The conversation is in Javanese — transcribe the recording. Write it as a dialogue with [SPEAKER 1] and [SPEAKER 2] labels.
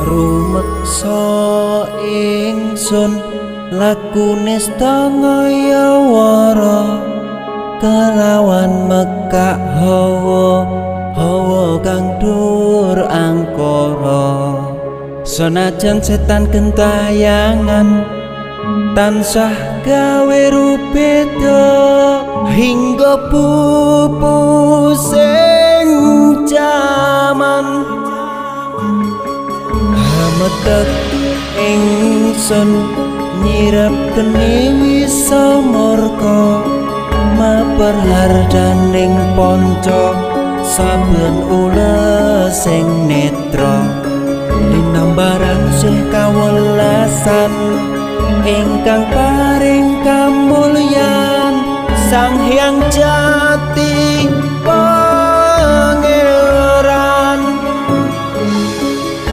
[SPEAKER 1] rumeksa ingsun lakune stangaya wara kelawan mekak hawa kang dur angkara senajan setan gentayangan tansah gawe rupeda hingga pupusing jaman hametek ingsun nyirep geni wisamurka maperhardaning panca saben ules sing netra linambaran sih kawelasan ingkang paring kamulyan Sang Hyang Jati